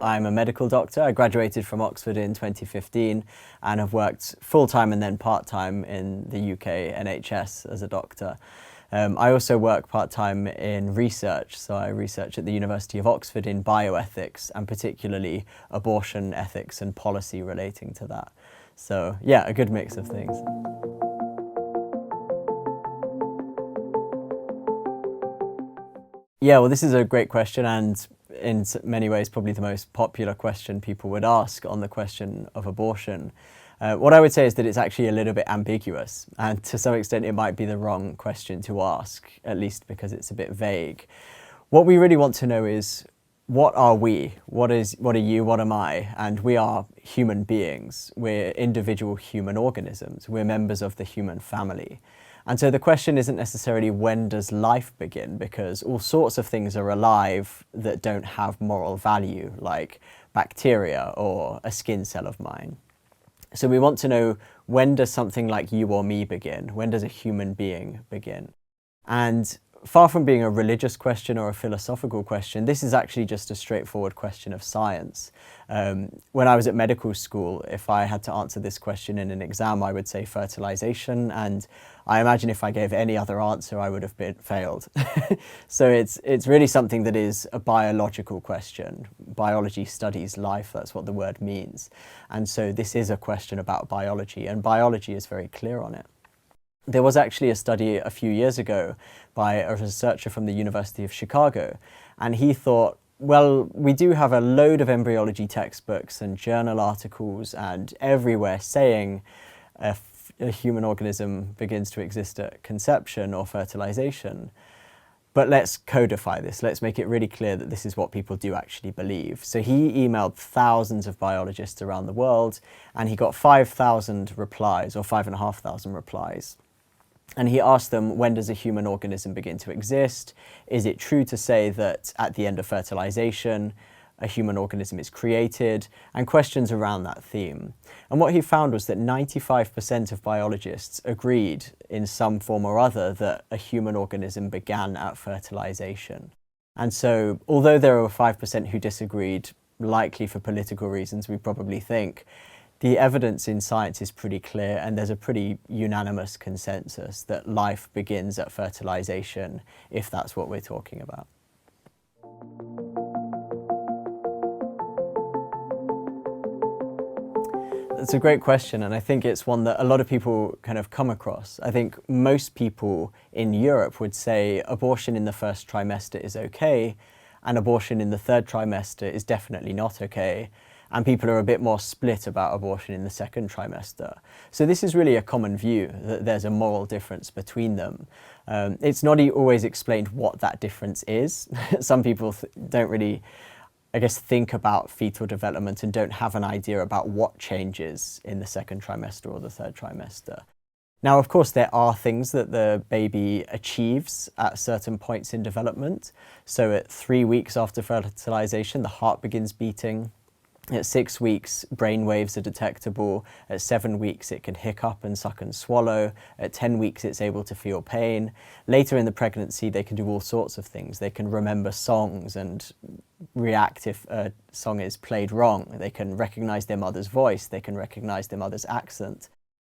I'm a medical doctor. I graduated from Oxford in 2015 and have worked full-time and then part-time in the UK NHS as a doctor. I also work part-time in research, so I research at the University of Oxford in bioethics and particularly abortion ethics and policy relating to that. So yeah, a good mix of things. Yeah, well, this is a great question, and in many ways probably the most popular question people would ask on the question of abortion. What I would say is that it's actually a little bit ambiguous, and to some extent it might be the wrong question to ask, at least because it's a bit vague. What we really want to know is, what are we? What are you? What am I? And we are human beings. We're individual human organisms. We're members of the human family. And so the question isn't necessarily when does life begin, because all sorts of things are alive that don't have moral value, like bacteria or a skin cell of mine. So we want to know, when does something like you or me begin? When does a human being begin? And far from being a religious question or a philosophical question, this is actually just a straightforward question of science. When I was at medical school, if I had to answer this question in an exam, I would say fertilization, and I imagine if I gave any other answer, I would have failed. So it's really something that is a biological question. Biology studies life, that's what the word means. And so this is a question about biology, and biology is very clear on it. There was actually a study a few years ago by a researcher from the University of Chicago, and he thought, well, we do have a load of embryology textbooks and journal articles and everywhere saying a human organism begins to exist at conception or fertilization. But let's codify this. Let's make it really clear that this is what people do actually believe. So he emailed thousands of biologists around the world, and he got 5,000 replies, or 5,500 replies. And he asked them, when does a human organism begin to exist? Is it true to say that at the end of fertilization, a human organism is created? And questions around that theme. And what he found was that 95% of biologists agreed in some form or other that a human organism began at fertilization. And so, although there were 5% who disagreed, likely for political reasons, we probably think, the evidence in science is pretty clear, and there's a pretty unanimous consensus that life begins at fertilization, if that's what we're talking about. That's a great question, and I think it's one that a lot of people kind of come across. I think most people in Europe would say abortion in the first trimester is okay, and abortion in the third trimester is definitely not okay. And people are a bit more split about abortion in the second trimester. So this is really a common view, that there's a moral difference between them. It's not always explained what that difference is. Some people don't really, I guess, think about fetal development and don't have an idea about what changes in the second trimester or the third trimester. Now, of course, there are things that the baby achieves at certain points in development. So at 3 weeks after fertilization, the heart begins beating. At 6 weeks, brain waves are detectable. At 7 weeks, it can hiccup and suck and swallow. At 10 weeks, it's able to feel pain. Later in the pregnancy, they can do all sorts of things. They can remember songs and react if a song is played wrong. They can recognize their mother's voice. They can recognize their mother's accent.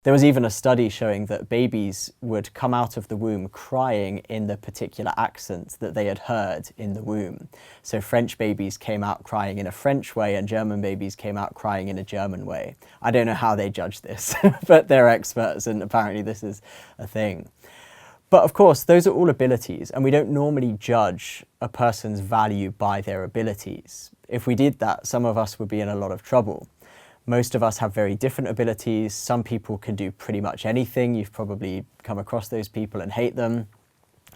There was even a study showing that babies would come out of the womb crying in the particular accent that they had heard in the womb. So French babies came out crying in a French way, and German babies came out crying in a German way. I don't know how they judge this, but they're experts, and apparently this is a thing. But of course, those are all abilities, and we don't normally judge a person's value by their abilities. If we did that, some of us would be in a lot of trouble. Most of us have very different abilities. Some people can do pretty much anything. You've probably come across those people and hate them.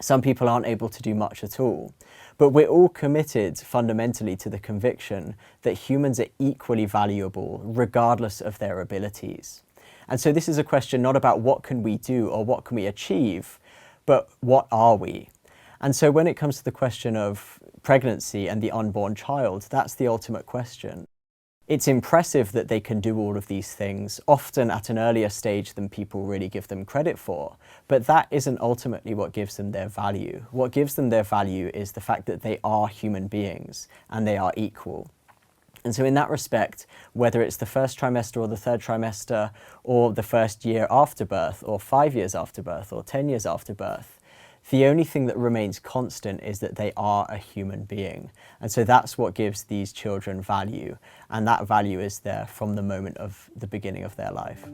Some people aren't able to do much at all. But we're all committed fundamentally to the conviction that humans are equally valuable regardless of their abilities. And so this is a question not about what can we do or what can we achieve, but what are we? And so when it comes to the question of pregnancy and the unborn child, that's the ultimate question. It's impressive that they can do all of these things, often at an earlier stage than people really give them credit for. But that isn't ultimately what gives them their value. What gives them their value is the fact that they are human beings and they are equal. And so in that respect, whether it's the first trimester or the third trimester, or the first year after birth, or 5 years after birth, or 10 years after birth, the only thing that remains constant is that they are a human being. And so that's what gives these children value. And that value is there from the moment of the beginning of their life.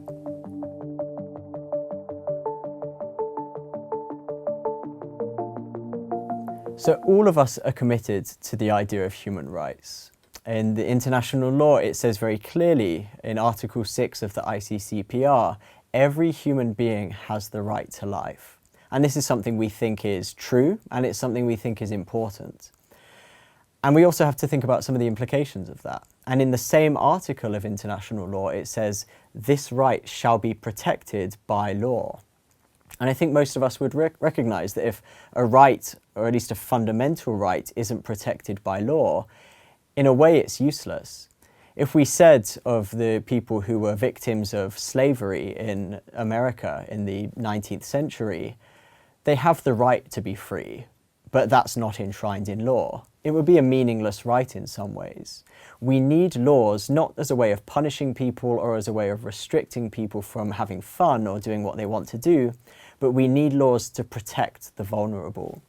So all of us are committed to the idea of human rights. In the international law, it says very clearly in Article 6 of the ICCPR, every human being has the right to life. And this is something we think is true, and it's something we think is important. And we also have to think about some of the implications of that. And in the same article of international law, it says, this right shall be protected by law. And I think most of us would recognise that if a right, or at least a fundamental right, isn't protected by law, in a way it's useless. If we said of the people who were victims of slavery in America in the 19th century, they have the right to be free, but that's not enshrined in law, it would be a meaningless right in some ways. We need laws not as a way of punishing people or as a way of restricting people from having fun or doing what they want to do, but we need laws to protect the vulnerable.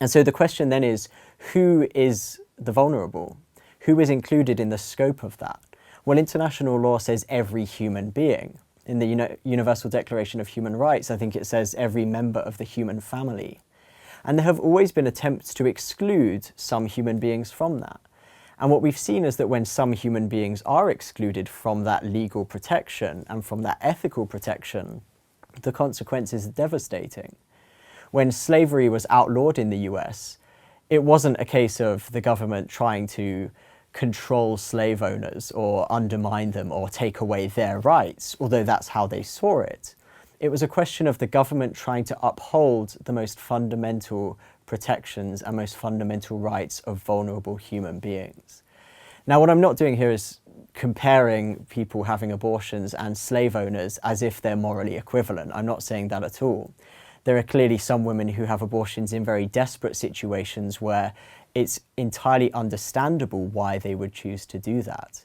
And so the question then is, who is the vulnerable? Who is included in the scope of that? Well, international law says every human being. In the Universal Declaration of Human Rights, I think it says every member of the human family. And there have always been attempts to exclude some human beings from that. And what we've seen is that when some human beings are excluded from that legal protection and from that ethical protection, the consequences are devastating. When slavery was outlawed in the US, it wasn't a case of the government trying to control slave owners or undermine them or take away their rights, although that's how they saw it. It was a question of the government trying to uphold the most fundamental protections and most fundamental rights of vulnerable human beings. Now, what I'm not doing here is comparing people having abortions and slave owners as if they're morally equivalent. I'm not saying that at all. There are clearly some women who have abortions in very desperate situations where it's entirely understandable why they would choose to do that.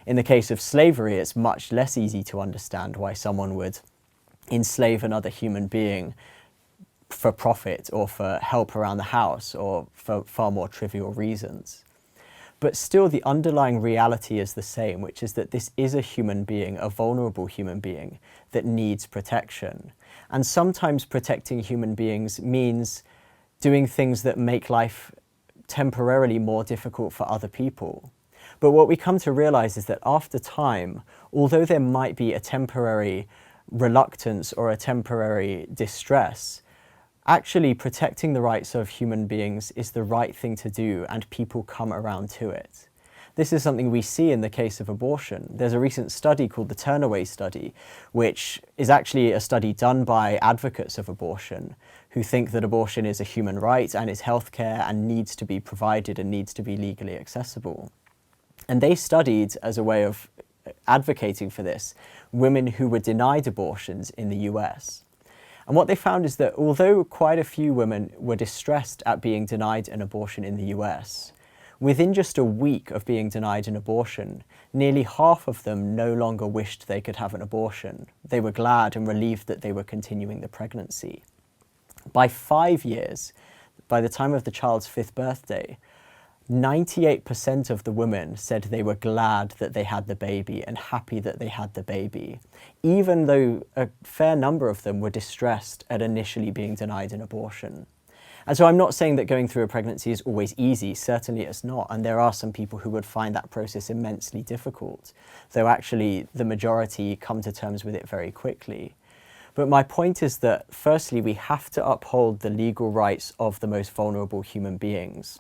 In the case of slavery, it's much less easy to understand why someone would enslave another human being for profit or for help around the house or for far more trivial reasons. But still, the underlying reality is the same, which is that this is a human being, a vulnerable human being that needs protection. And sometimes protecting human beings means doing things that make life temporarily more difficult for other people. But what we come to realize is that after time, although there might be a temporary reluctance or a temporary distress, actually protecting the rights of human beings is the right thing to do, and people come around to it. This is something we see in the case of abortion. There's a recent study called the Turnaway Study, which is actually a study done by advocates of abortion who think that abortion is a human right and is healthcare and needs to be provided and needs to be legally accessible. And they studied, as a way of advocating for this, women who were denied abortions in the US. And what they found is that although quite a few women were distressed at being denied an abortion in the US, within just a week of being denied an abortion, nearly half of them no longer wished they could have an abortion. They were glad and relieved that they were continuing the pregnancy. By 5 years, by the time of the child's 5th birthday, 98% of the women said they were glad that they had the baby and happy that they had the baby, even though a fair number of them were distressed at initially being denied an abortion. And so I'm not saying that going through a pregnancy is always easy, certainly it's not, and there are some people who would find that process immensely difficult, though actually the majority come to terms with it very quickly. But my point is that firstly, we have to uphold the legal rights of the most vulnerable human beings.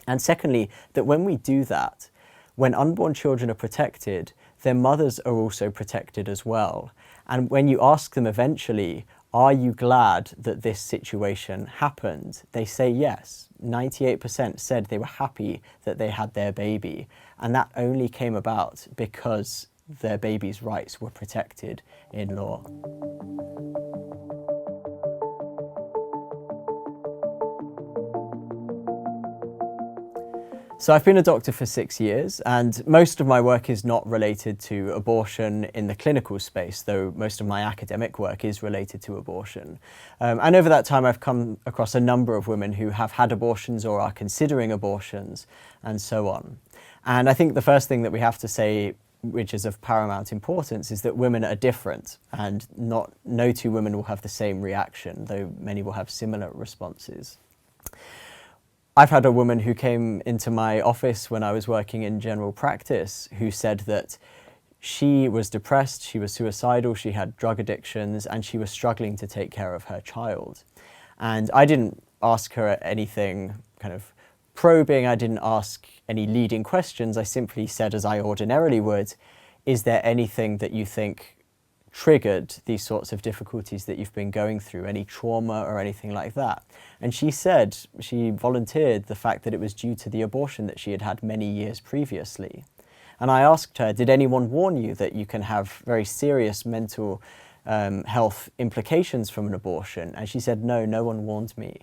And secondly, that when we do that, when unborn children are protected, their mothers are also protected as well. And when you ask them eventually, are you glad that this situation happened? They say yes. 98% said they were happy that they had their baby. And that only came about because their baby's rights were protected in law. So I've been a doctor for 6 years, and most of my work is not related to abortion in the clinical space, though most of my academic work is related to abortion. And over that time I've come across a number of women who have had abortions or are considering abortions, and so on. And I think the first thing that we have to say, which is of paramount importance, is that women are different, and no two women will have the same reaction, though many will have similar responses. I've had a woman who came into my office when I was working in general practice who said that she was depressed, she was suicidal, she had drug addictions, and she was struggling to take care of her child. And I didn't ask her anything kind of probing, I didn't ask any leading questions. I simply said, as I ordinarily would, is there anything that you think triggered these sorts of difficulties that you've been going through, any trauma or anything like that? And she said, she volunteered the fact that it was due to the abortion that she had had many years previously. And I asked her, did anyone warn you that you can have very serious mental health implications from an abortion? And she said, no, no one warned me.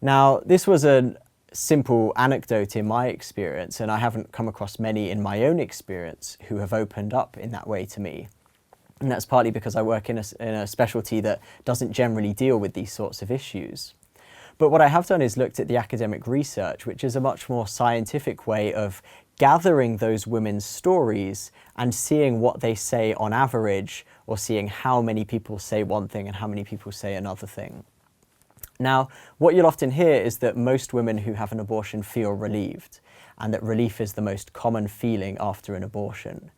Now, this was a simple anecdote in my experience, and I haven't come across many in my own experience who have opened up in that way to me. And that's partly because I work in a specialty that doesn't generally deal with these sorts of issues. But what I have done is looked at the academic research, which is a much more scientific way of gathering those women's stories and seeing what they say on average, or seeing how many people say one thing and how many people say another thing. Now, what you'll often hear is that most women who have an abortion feel relieved, and that relief is the most common feeling after an abortion.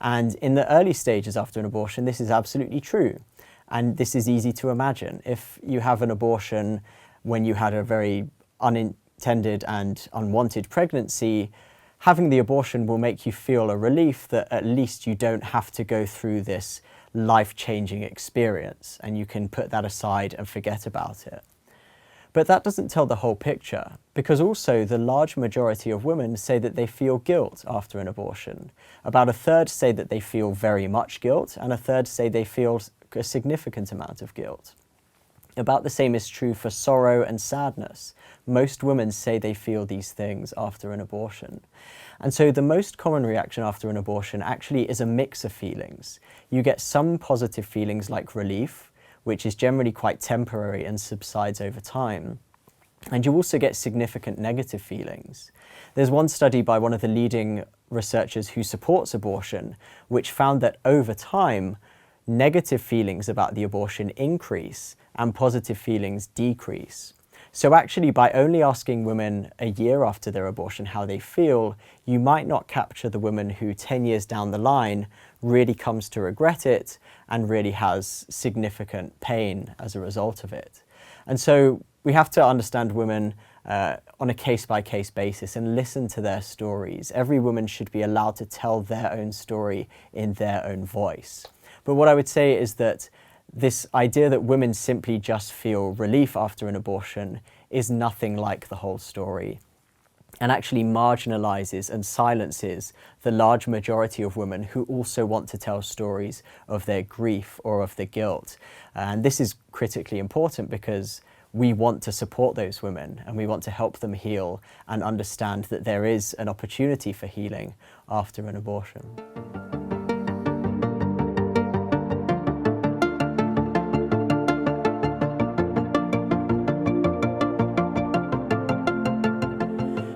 And in the early stages after an abortion, this is absolutely true. And this is easy to imagine. If you have an abortion when you had a very unintended and unwanted pregnancy, having the abortion will make you feel a relief that at least you don't have to go through this life-changing experience, and you can put that aside and forget about it. But that doesn't tell the whole picture, because also the large majority of women say that they feel guilt after an abortion. About a third say that they feel very much guilt, and a third say they feel a significant amount of guilt. About the same is true for sorrow and sadness. Most women say they feel these things after an abortion. And so the most common reaction after an abortion actually is a mix of feelings. You get some positive feelings like relief, which is generally quite temporary and subsides over time. And you also get significant negative feelings. There's one study by one of the leading researchers who supports abortion, which found that over time, negative feelings about the abortion increase and positive feelings decrease. So actually, by only asking women a year after their abortion how they feel, you might not capture the woman who 10 years down the line really comes to regret it and really has significant pain as a result of it. And so we have to understand women on a case-by-case basis and listen to their stories. Every woman should be allowed to tell their own story in their own voice. But what I would say is that this idea that women simply just feel relief after an abortion is nothing like the whole story, and actually marginalizes and silences the large majority of women who also want to tell stories of their grief or of the guilt. And this is critically important because we want to support those women and we want to help them heal and understand that there is an opportunity for healing after an abortion.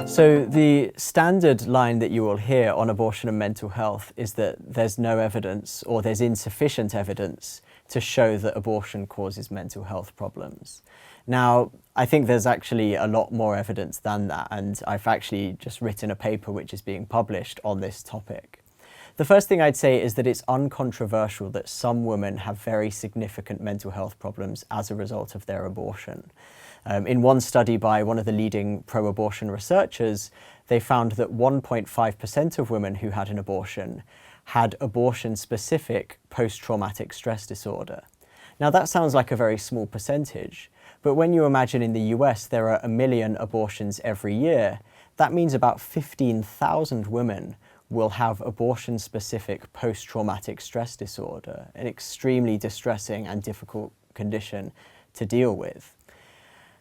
So the standard line that you will hear on abortion and mental health is that there's no evidence, or there's insufficient evidence to show that abortion causes mental health problems. Now, I think there's actually a lot more evidence than that, and I've actually just written a paper which is being published on this topic. The first thing I'd say is that it's uncontroversial that some women have very significant mental health problems as a result of their abortion. In one study by one of the leading pro-abortion researchers, they found that 1.5% of women who had an abortion had abortion-specific post-traumatic stress disorder. Now that sounds like a very small percentage, but when you imagine in the US there are 1 million abortions every year, that means about 15,000 women will have abortion-specific post-traumatic stress disorder, an extremely distressing and difficult condition to deal with.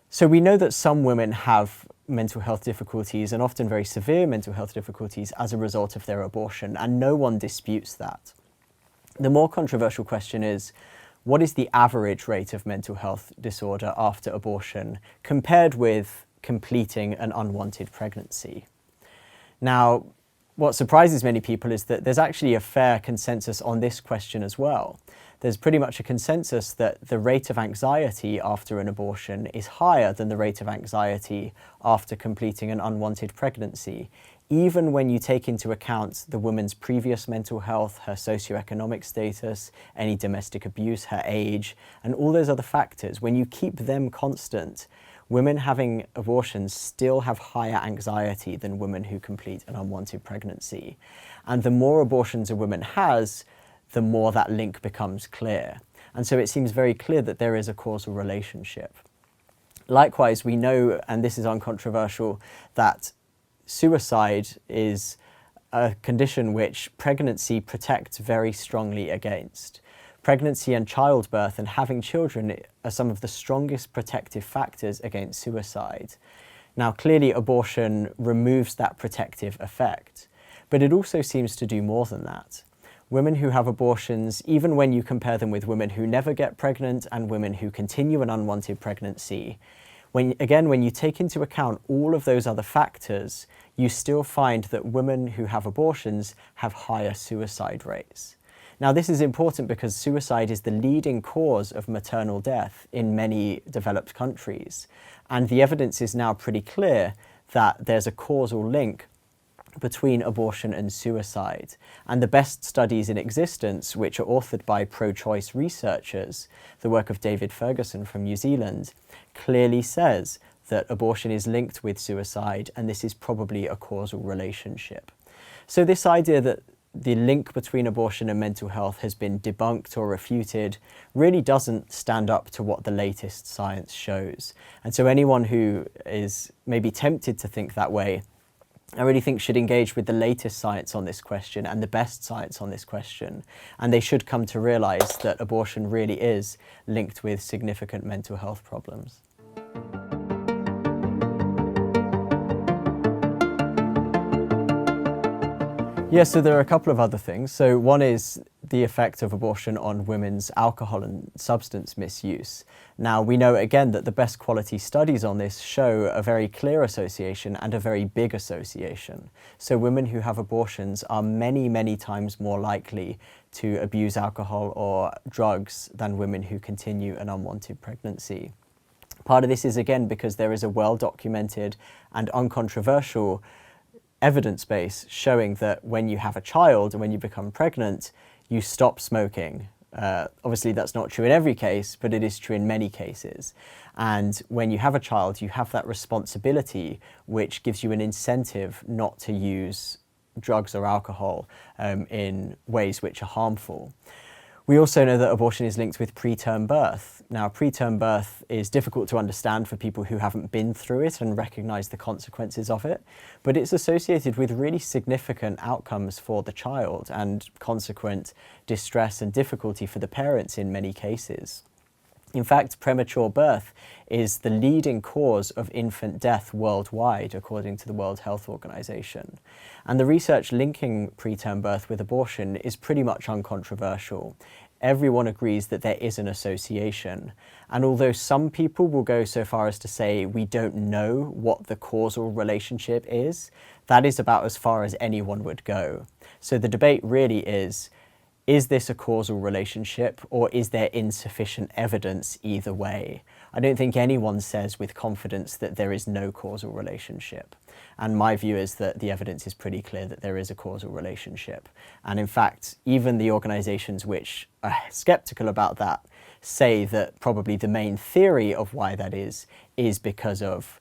So we know that some women have mental health difficulties, and often very severe mental health difficulties, as a result of their abortion, and no one disputes that. The more controversial question is, what is the average rate of mental health disorder after abortion compared with completing an unwanted pregnancy? Now, what surprises many people is that there's actually a fair consensus on this question as well. There's pretty much a consensus that the rate of anxiety after an abortion is higher than the rate of anxiety after completing an unwanted pregnancy, even when you take into account the woman's previous mental health, her socioeconomic status, any domestic abuse, her age, and all those other factors. When you keep them constant, women having abortions still have higher anxiety than women who complete an unwanted pregnancy. And the more abortions a woman has, the more that link becomes clear. And so it seems very clear that there is a causal relationship. Likewise, we know, and this is uncontroversial, that suicide is a condition which pregnancy protects very strongly against. Pregnancy and childbirth and having children are some of the strongest protective factors against suicide. Now, clearly abortion removes that protective effect, but it also seems to do more than that. Women who have abortions, even when you compare them with women who never get pregnant and women who continue an unwanted pregnancy, when you take into account all of those other factors, you still find that women who have abortions have higher suicide rates. Now, this is important because suicide is the leading cause of maternal death in many developed countries. And the evidence is now pretty clear that there's a causal link between abortion and suicide. And the best studies in existence, which are authored by pro-choice researchers, the work of David Ferguson from New Zealand, clearly says that abortion is linked with suicide, and this is probably a causal relationship. So this idea that the link between abortion and mental health has been debunked or refuted really doesn't stand up to what the latest science shows. And so anyone who is maybe tempted to think that way, I really think should engage with the latest science on this question and the best science on this question. And they should come to realise that abortion really is linked with significant mental health problems. Yeah, so there are a couple of other things. So one is the effect of abortion on women's alcohol and substance misuse. Now, we know again that the best quality studies on this show a very clear association and a very big association. So women who have abortions are many, many times more likely to abuse alcohol or drugs than women who continue an unwanted pregnancy. Part of this is again because there is a well-documented and uncontroversial evidence base showing that when you have a child and when you become pregnant, you stop smoking. Obviously that's not true in every case, but it is true in many cases. And when you have a child, you have that responsibility, which gives you an incentive not to use drugs or alcohol in ways which are harmful. We also know that abortion is linked with preterm birth. Now, preterm birth is difficult to understand for people who haven't been through it and recognise the consequences of it, but it's associated with really significant outcomes for the child and consequent distress and difficulty for the parents in many cases. In fact, premature birth is the leading cause of infant death worldwide, according to the World Health Organization. And the research linking preterm birth with abortion is pretty much uncontroversial. Everyone agrees that there is an association. And although some people will go so far as to say we don't know what the causal relationship is, that is about as far as anyone would go. So the debate really is this a causal relationship, or is there insufficient evidence either way? I don't think anyone says with confidence that there is no causal relationship. And my view is that the evidence is pretty clear that there is a causal relationship. And in fact, even the organisations which are sceptical about that say that probably the main theory of why that is because of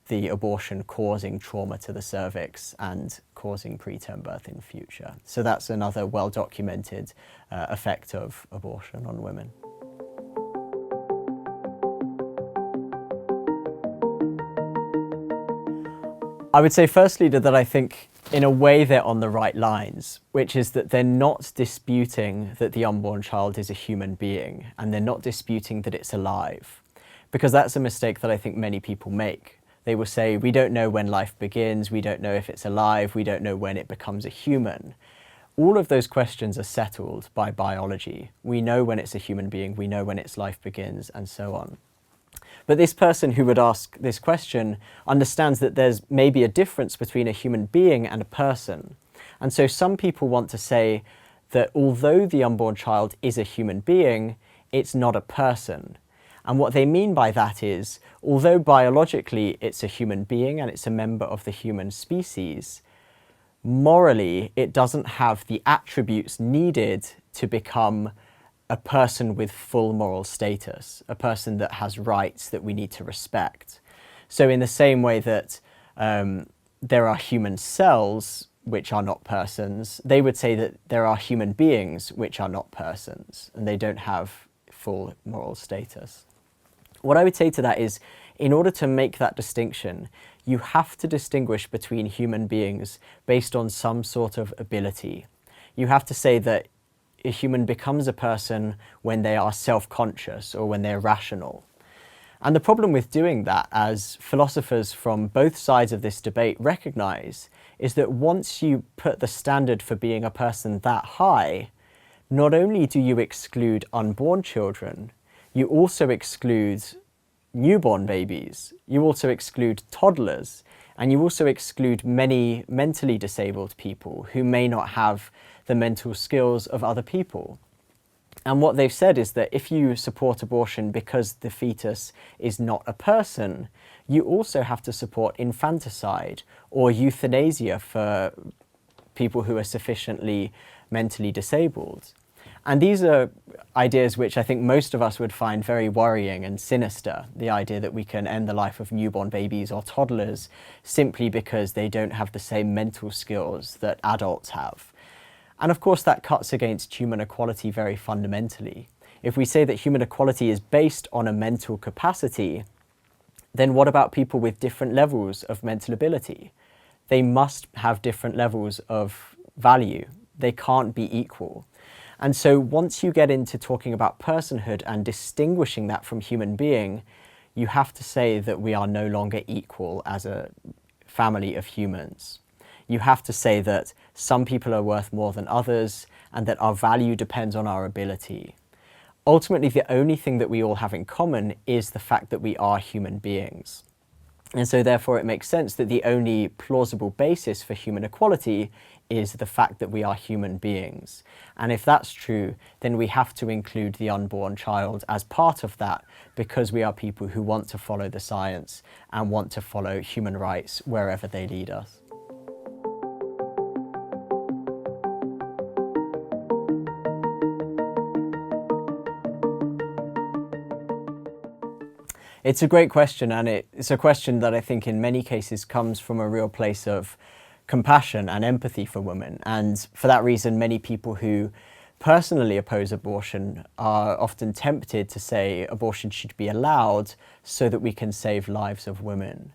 the abortion causing trauma to the cervix and causing preterm birth in future. So that's another well-documented effect of abortion on women. I would say firstly that I think in a way they're on the right lines, which is that they're not disputing that the unborn child is a human being, and they're not disputing that it's alive, because that's a mistake that I think many people make. They will say, we don't know when life begins, we don't know if it's alive, we don't know when it becomes a human. All of those questions are settled by biology. We know when it's a human being, we know when its life begins, and so on. But this person who would ask this question understands that there's maybe a difference between a human being and a person. And so some people want to say that although the unborn child is a human being, it's not a person. And what they mean by that is, although biologically it's a human being and it's a member of the human species, morally it doesn't have the attributes needed to become a person with full moral status, a person that has rights that we need to respect. So in the same way that there are human cells which are not persons, they would say that there are human beings which are not persons, and they don't have full moral status. What I would say to that is, in order to make that distinction, you have to distinguish between human beings based on some sort of ability. You have to say that a human becomes a person when they are self-conscious or when they're rational. And the problem with doing that, as philosophers from both sides of this debate recognize, is that once you put the standard for being a person that high, not only do you exclude unborn children, you also exclude newborn babies, you also exclude toddlers, and you also exclude many mentally disabled people who may not have the mental skills of other people. And what they've said is that if you support abortion because the fetus is not a person, you also have to support infanticide or euthanasia for people who are sufficiently mentally disabled. And these are ideas which I think most of us would find very worrying and sinister, the idea that we can end the life of newborn babies or toddlers simply because they don't have the same mental skills that adults have. And of course that cuts against human equality very fundamentally. If we say that human equality is based on a mental capacity, then what about people with different levels of mental ability? They must have different levels of value. They can't be equal. And so once you get into talking about personhood and distinguishing that from human being, you have to say that we are no longer equal as a family of humans. You have to say that some people are worth more than others and that our value depends on our ability. Ultimately, the only thing that we all have in common is the fact that we are human beings. And so therefore it makes sense that the only plausible basis for human equality is the fact that we are human beings. And if that's true, then we have to include the unborn child as part of that, because we are people who want to follow the science and want to follow human rights wherever they lead us. It's a great question, and it's a question that I think in many cases comes from a real place of compassion and empathy for women. And for that reason, many people who personally oppose abortion are often tempted to say abortion should be allowed so that we can save lives of women.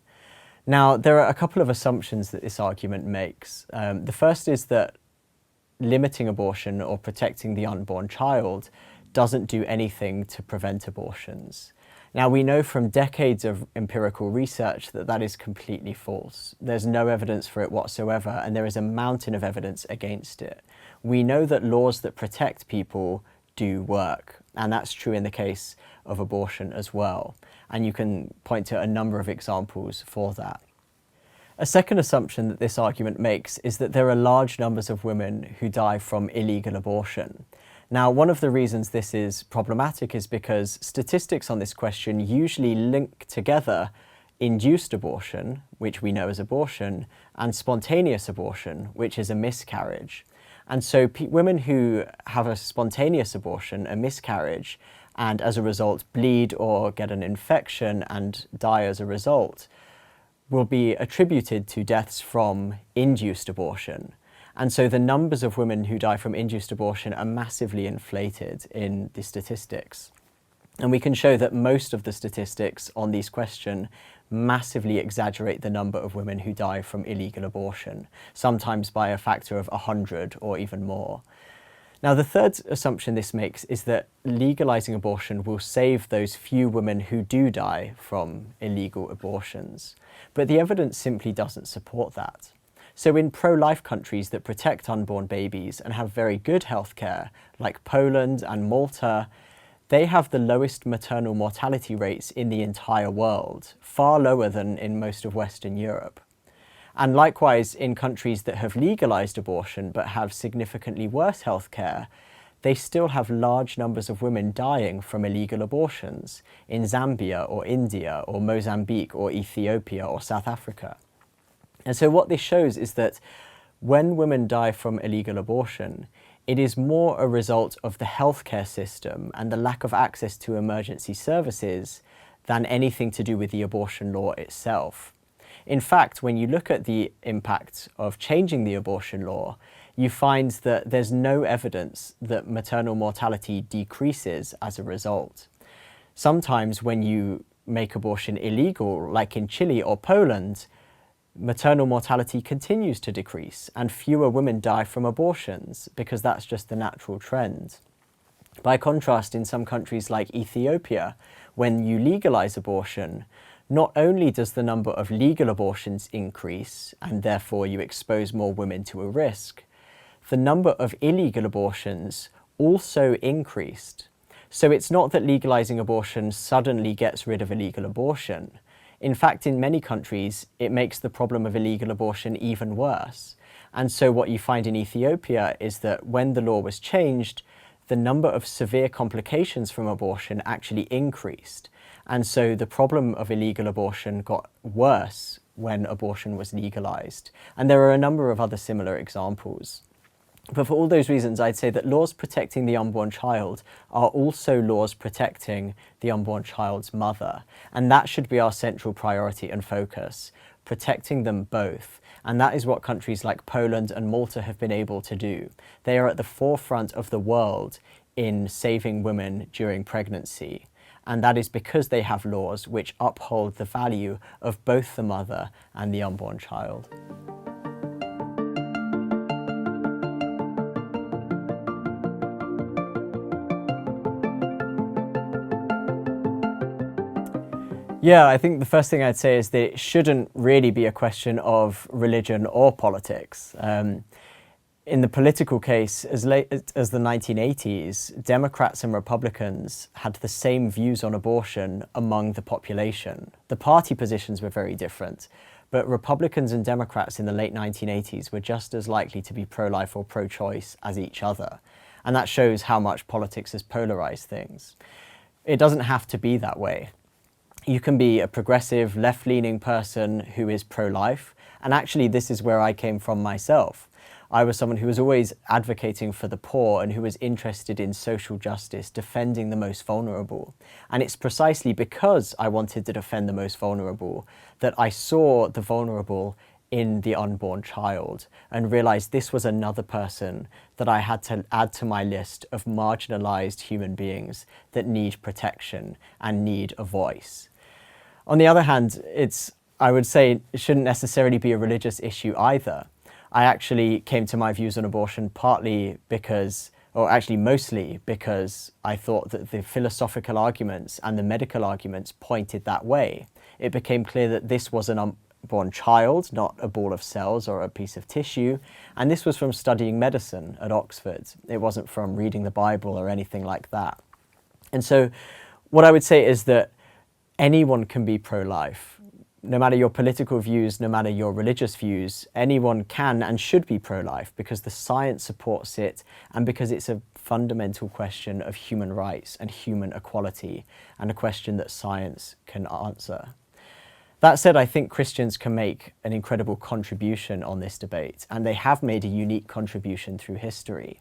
Now, there are a couple of assumptions that this argument makes. The first is that limiting abortion or protecting the unborn child doesn't do anything to prevent abortions. Now, we know from decades of empirical research that that is completely false. There's no evidence for it whatsoever, and there is a mountain of evidence against it. We know that laws that protect people do work, and that's true in the case of abortion as well. And you can point to a number of examples for that. A second assumption that this argument makes is that there are large numbers of women who die from illegal abortion. Now, one of the reasons this is problematic is because statistics on this question usually link together induced abortion, which we know as abortion, and spontaneous abortion, which is a miscarriage. And so women who have a spontaneous abortion, a miscarriage, and as a result bleed or get an infection and die as a result, will be attributed to deaths from induced abortion. And so the numbers of women who die from induced abortion are massively inflated in the statistics. And we can show that most of the statistics on these questions massively exaggerate the number of women who die from illegal abortion, sometimes by a factor of 100 or even more. Now, the third assumption this makes is that legalizing abortion will save those few women who do die from illegal abortions. But the evidence simply doesn't support that. So in pro-life countries that protect unborn babies and have very good healthcare, like Poland and Malta, they have the lowest maternal mortality rates in the entire world, far lower than in most of Western Europe. And likewise, in countries that have legalized abortion but have significantly worse healthcare, they still have large numbers of women dying from illegal abortions in Zambia or India or Mozambique or Ethiopia or South Africa. And so what this shows is that when women die from illegal abortion, it is more a result of the healthcare system and the lack of access to emergency services than anything to do with the abortion law itself. In fact, when you look at the impact of changing the abortion law, you find that there's no evidence that maternal mortality decreases as a result. Sometimes when you make abortion illegal, like in Chile or Poland, maternal mortality continues to decrease and fewer women die from abortions because that's just the natural trend. By contrast, in some countries like Ethiopia, when you legalize abortion, not only does the number of legal abortions increase, and therefore you expose more women to a risk, the number of illegal abortions also increased. So it's not that legalizing abortion suddenly gets rid of illegal abortion. In fact, in many countries, it makes the problem of illegal abortion even worse. And so what you find in Ethiopia is that when the law was changed, the number of severe complications from abortion actually increased. And so the problem of illegal abortion got worse when abortion was legalized. And there are a number of other similar examples. But for all those reasons, I'd say that laws protecting the unborn child are also laws protecting the unborn child's mother. And that should be our central priority and focus, protecting them both. And that is what countries like Poland and Malta have been able to do. They are at the forefront of the world in saving women during pregnancy. And that is because they have laws which uphold the value of both the mother and the unborn child. Yeah, I think the first thing I'd say is that it shouldn't really be a question of religion or politics. In the political case, as late as the 1980s, Democrats and Republicans had the same views on abortion among the population. The party positions were very different, but Republicans and Democrats in the late 1980s were just as likely to be pro-life or pro-choice as each other. And that shows how much politics has polarized things. It doesn't have to be that way. You can be a progressive, left-leaning person who is pro-life, and actually this is where I came from myself. I was someone who was always advocating for the poor and who was interested in social justice, defending the most vulnerable. And it's precisely because I wanted to defend the most vulnerable that I saw the vulnerable in the unborn child and realized this was another person that I had to add to my list of marginalized human beings that need protection and need a voice. On the other hand, I would say it shouldn't necessarily be a religious issue either. I actually came to my views on abortion partly because, or actually mostly because I thought that the philosophical arguments and the medical arguments pointed that way. It became clear that this was an unborn child, not a ball of cells or a piece of tissue, and this was from studying medicine at Oxford. It wasn't from reading the Bible or anything like that. And so what I would say is that anyone can be pro-life. No matter your political views, no matter your religious views, anyone can and should be pro-life because the science supports it and because it's a fundamental question of human rights and human equality and a question that science can answer. That said, I think Christians can make an incredible contribution on this debate, and they have made a unique contribution through history.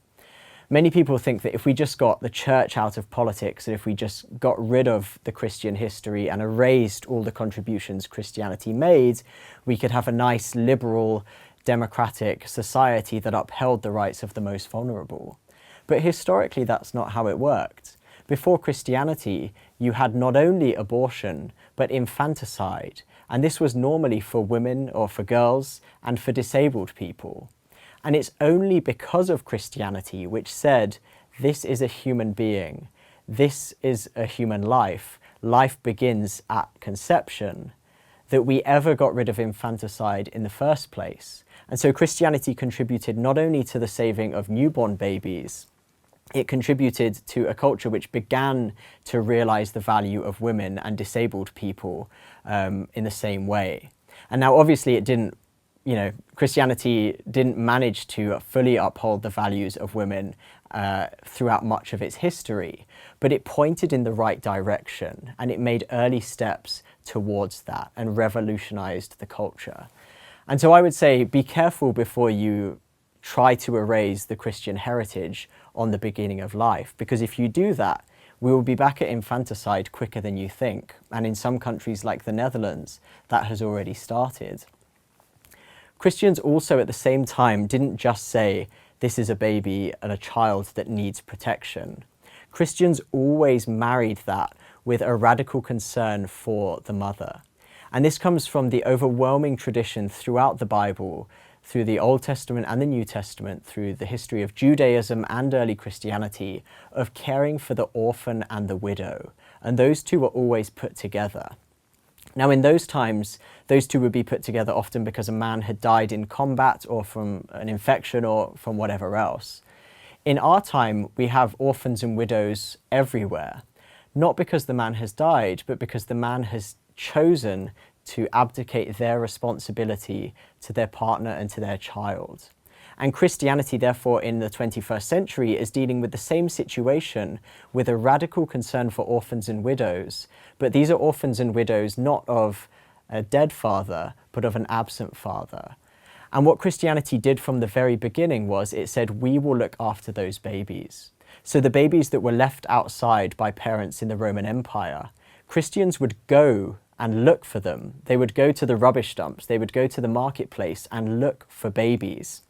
Many people think that if we just got the church out of politics, and if we just got rid of the Christian history and erased all the contributions Christianity made, we could have a nice, liberal, democratic society that upheld the rights of the most vulnerable. But historically, that's not how it worked. Before Christianity, you had not only abortion, but infanticide, and this was normally for women or for girls and for disabled people. And it's only because of Christianity, which said, this is a human being, this is a human life, life begins at conception, that we ever got rid of infanticide in the first place. And so Christianity contributed not only to the saving of newborn babies, it contributed to a culture which began to realize the value of women and disabled people in the same way. And now obviously it didn't, Christianity didn't manage to fully uphold the values of women throughout much of its history, but it pointed in the right direction and it made early steps towards that and revolutionized the culture. And so I would say, be careful before you try to erase the Christian heritage on the beginning of life, because if you do that, we will be back at infanticide quicker than you think. And in some countries like the Netherlands, that has already started. Christians also at the same time didn't just say, this is a baby and a child that needs protection. Christians always married that with a radical concern for the mother. And this comes from the overwhelming tradition throughout the Bible, through the Old Testament and the New Testament, through the history of Judaism and early Christianity, of caring for the orphan and the widow. And those two were always put together. Now in those times, those two would be put together often because a man had died in combat or from an infection or from whatever else. In our time, we have orphans and widows everywhere, not because the man has died, but because the man has chosen to abdicate their responsibility to their partner and to their child. And Christianity, therefore, in the 21st century is dealing with the same situation with a radical concern for orphans and widows. But these are orphans and widows not of a dead father, but of an absent father. And what Christianity did from the very beginning was it said, we will look after those babies. So the babies that were left outside by parents in the Roman Empire, Christians would go and look for them. They would go to the rubbish dumps, they would go to the marketplace and look for babies.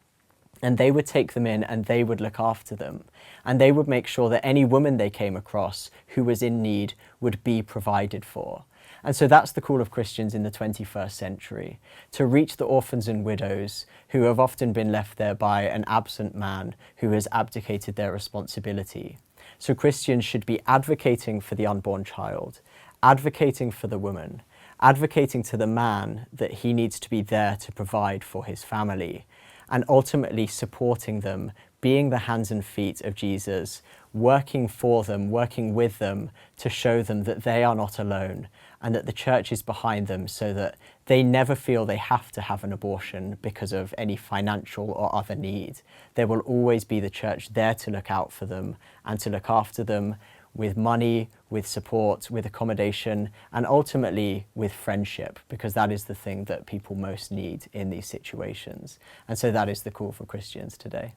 And they would take them in and they would look after them. And they would make sure that any woman they came across who was in need would be provided for. And so that's the call of Christians in the 21st century, to reach the orphans and widows who have often been left there by an absent man who has abdicated their responsibility. So Christians should be advocating for the unborn child, advocating for the woman, advocating to the man that he needs to be there to provide for his family, and ultimately supporting them, being the hands and feet of Jesus, working for them, working with them to show them that they are not alone and that the church is behind them so that they never feel they have to have an abortion because of any financial or other need. There will always be the church there to look out for them and to look after them with money, with support, with accommodation, and ultimately with friendship, because that is the thing that people most need in these situations. And so that is the call for Christians today.